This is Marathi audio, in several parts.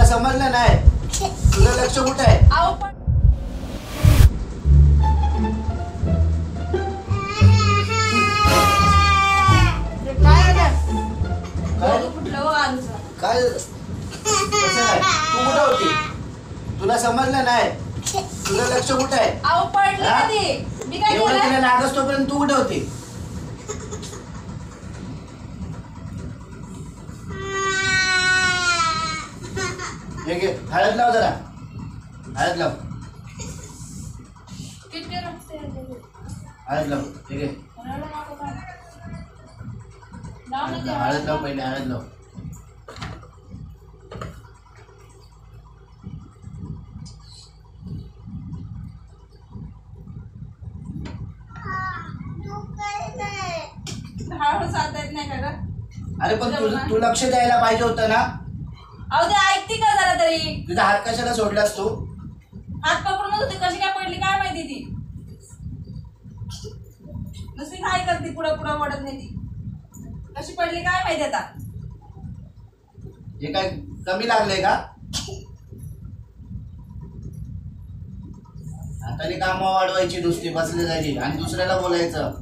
तुला समजलं नाही? तुझं लक्ष कुठे आहे? अहो पण काय झालं? काय कुठलं हो आलूचं? काय कसं काय? तू कुठे होती? तुला समजलं नाही? तुझं लक्ष कुठे आहे? अहो पडली हा? कधी? मी काय एवढं केलं? तिला लागस तोपर्यंत तू कुठे होती? हे घे, हळद लाव जरा. हळद लाव. किती रक्त आहे? हळद लाव. हे घे. हळद लाव पहिले. हळद लाव. हळू चालता येत नाही का ग? अरे पण तू लक्ष द्यायला पाहिजे होतं ना. अहो ते ऐकते का जरा तरी? तुझा हात कशाला सोडलास तू? हात पकडूनच होते, कशी काय पडली काय माहिती ती. नुसती काय करते, पुढं पुढं वडत नाही ती. कशी पडली काय माहिती आता. हे काय कमी लागलंय का? हाताने काम वाढवायची, नुसती बसली जायची आणि दुसऱ्याला बोलायचं.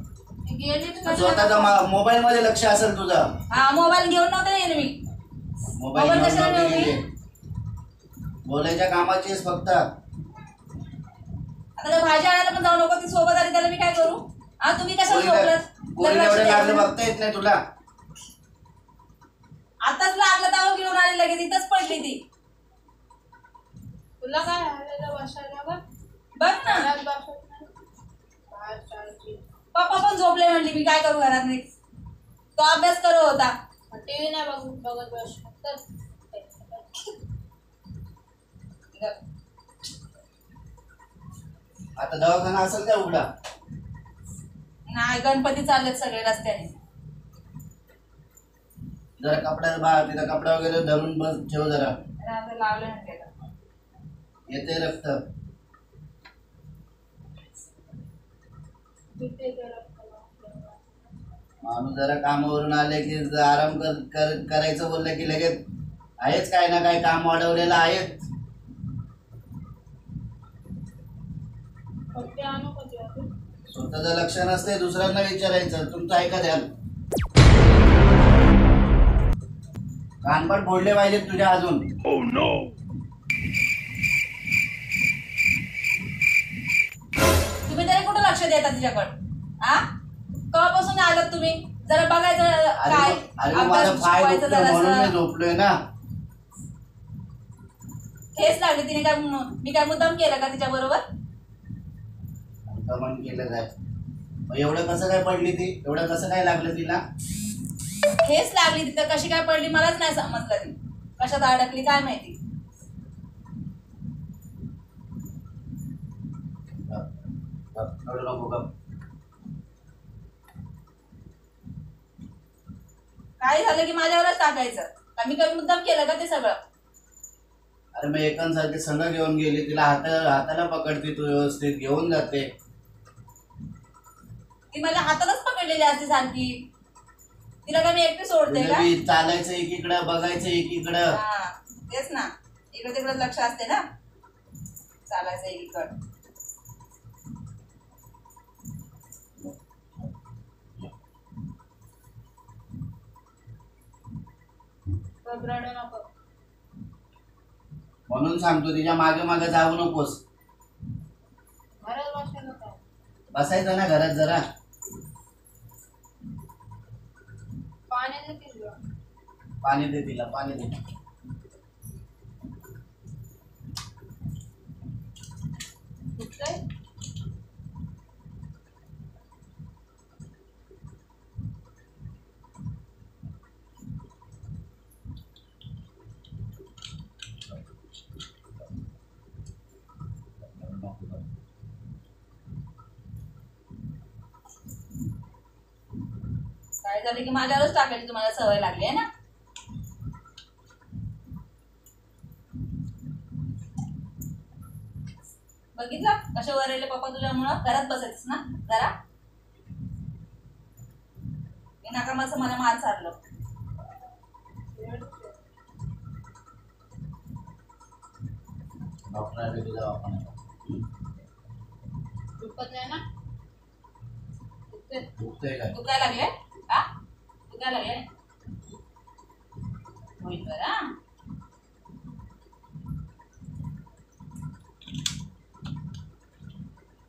स्वतःचा मोबाईल मध्ये लक्ष असेल तुझं. हा मोबाईल घेऊन नव्हते येईल मी. मोबाईल घेऊन नव्हते गेले. बोलायच्या कामाचीच फक्त. आता त्या भाजी आणायला पण जाऊ नको, ती सोबत आली त्याला मी काय करू? हा तुम्ही कशाला झोपलात? कोणी एवढं लागलं बघता येत नाही तुला. आताच लागलं तेव्हा घेऊन आली, लगेच इथंच पडली ती. तुला काय हवेला बसायला बघ. बघ ना, घरात बसत नाही. बाहेर चालची. पप्पा पण झोपले म्हणली, मी काय करू घरात नाही. तो अभ्यास करत होता. टीव्ही नाही बघत बस. आता दवाखाना असेल का उघडा? नाही, गणपती चाललेत सगळे रस्त्याने. जरा तिथं कपडा वगैरे धरून बस ठेव जरा. लावले म्हणते येते रक्त. माणूस जरा कामावरून आले की आराम करायचं बोललं की लगेच आहेच काय ना काय काम वाढवलेलं आहेच. स्वतःचं लक्ष नसते, दुसऱ्यांना विचारायचं. तुमचं ऐका द्याल. कानपट फोडले पाहिजेत तुझ्या अजून. तुम्ही तरी कुठं लक्ष देता तिच्याकडं? हा केव्हापासून आलात तुम्ही? जरा बघायचं काय अरे माझा पाय दुखतोय म्हणून मी झोपलोय ना. ठेस लागली तिने काय म्हणून? मी काय मुद्दाम केलं का तिच्या बरोबर? दमन केलं काय? एवढं कसं काय पडली ती? एवढं कसं काय लागलं तिला? ठेस लागली तिथं, कशी काय पडली मलाच नाही समजलं. ती कशात अडकली काय माहिती. काय झालं की माझ्यावरच टाकायचं का? मी काही मुद्दाम केलं का ते सगळं? अरे मग एकांसारखी संघ घेऊन गेली, तिला हाताला पकडते तू, व्यवस्थित घेऊन जाते. ती माझ्या हातालाच पकडलेली असते सारखी. तिला काय मी एकटी सोडते का? चालायचं एकीकडं, बघायचं एकीकडं. तेच ना, इकडे तिकडे लक्ष असते ना, चालायचं एकीकडं. म्हणून सांगतो तिच्या मागे मागे जाऊ नकोस. घरात बसायला काय? बसायचं ना घरात जरा. पाणी देतील का? पाणी दे तिला, पाणी दे. कुठलंय? काय झालं की माझ्यावरच टाकायची तुम्हाला सवय लागली आहे ना. बघितलं कशा वरले पप्पा तुझ्यामुळं? घरात बसायचंस ना जरा. नाकामाचं मला मार चाललं. डॉक्टरांकडे तुझा आपण दुखत नाही ना? दुखते. दुखतंय काय? दुखायला लागले हा दुखायला लागले होईल बरं हा?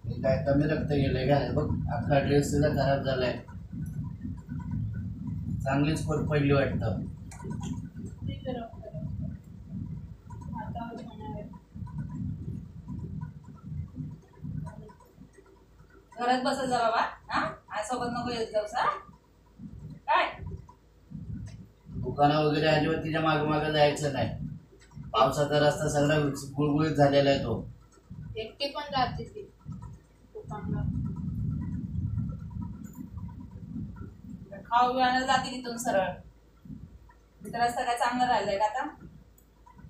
हे काय कमी रक्त गेलंय का? हे बघ अख्खा ड्रेस सुद्धा खराब झालाय. चांगलीच फरक पडली वाटतं. ठीक आहे, डॉक्टर. हातावर होणार आहे. घरात बसत जा बाबा हा आज सोबत नको येत जाऊस हा काय दुकानं वगैरे अजिबात तिच्या मागे मागे जायचं नाही. पावसाचा रस्ता सगळा गुळगुळीत झालेला आहे तो. एकटी पण जाते ती दुकानला. खाऊ बिवायला जाते तिथून सरळ तिथं रस्ता काय चांगलं राहिलंय का आता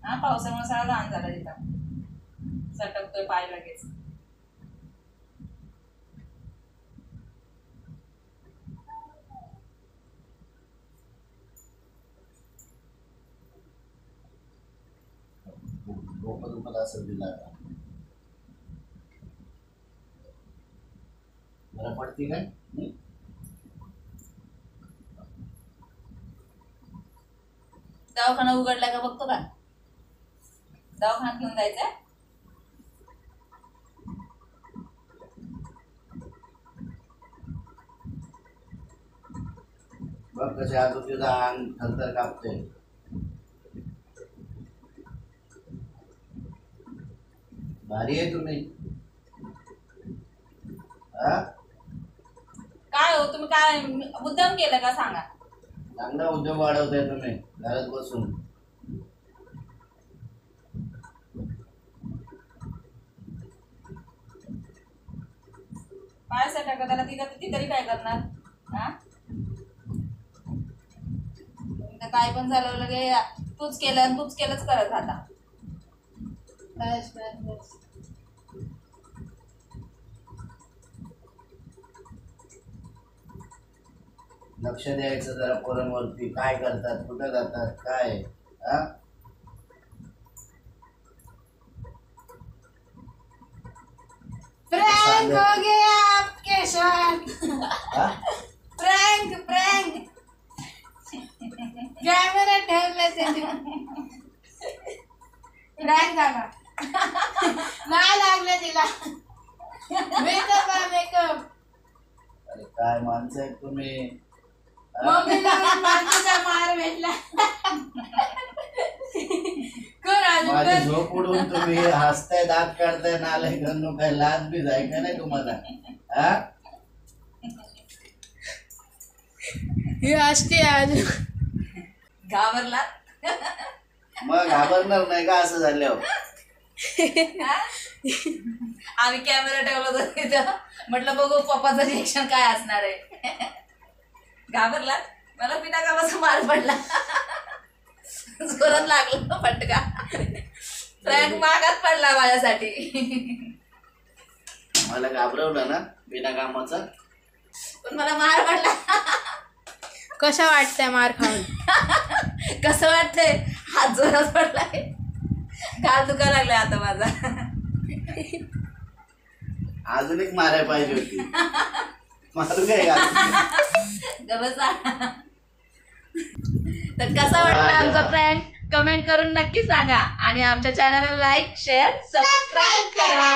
हा पावसामुळे सगळा घाण झाला तिथं सटकतोय पाय लगेच डोकं दुखत असेल तिला आता. बरं पडती काय? दवाखाना उघडलाय का बघतो का दवाखान्यात घेऊन जायचंय बघ कसे आज तुझं अंग थरथर कापते. भारी आहे तुम्ही हा? काय हो तुम्ही काय मुद्दाम केलं का सांगा चांगला उद्योग वाढवताय तुम्ही घरात बसून. पाय सटक त्याला ती तरी काय करणार हा काय पण झालं लगे तूच केलं आणि तूच केलंच करत आता बस बस बस. लक्ष द्यायचं जरा पोरांवरती. काय करतात, कुठं जातात, काय हा? प्रँक हो गया आपके साथ. हा? Prank prank. कॅमेरा ठेवला त्याने. प्रँक झाला. नाही लागलं तिला. मेकअप आहे मेकअप. अरे काय माणसं आहेत तुम्ही हा? मम्मीला मातीचा मार भेटला. कोण अजून माझी कोण? झोप उडून तुम्ही हसताय, दात काढताय, नालाय घालून काय लाज बी जाय का नाही तुम्हाला हा? ही असते अजून. घाबरला मग घाबरणार नाही का असं झाल्यावर? आम्ही कॅमेरा ठेवला होता तिथं म्हटलं बघू पप्पाचं रिएक्शन काय असणार आहे घाबरला मला बिना कामाचा मार पडला जोरात लागला फटका फ्रँक मागात पडला माझ्यासाठी मला घाबरवलं ना बिना कामाचा. पण मला मार पडला कशा वाटतंय मार खाऊन? कसं वाटतंय हात जोरात पडलाय गाल दुखा लागलाय आता माझा अजून एक मारायला पाहिजे होती. मारू काय तर कसा वाटला आमचा प्रँक कमेंट करून नक्की सांगा आणि आमच्या चॅनलला लाईक शेअर सबस्क्राईब करा.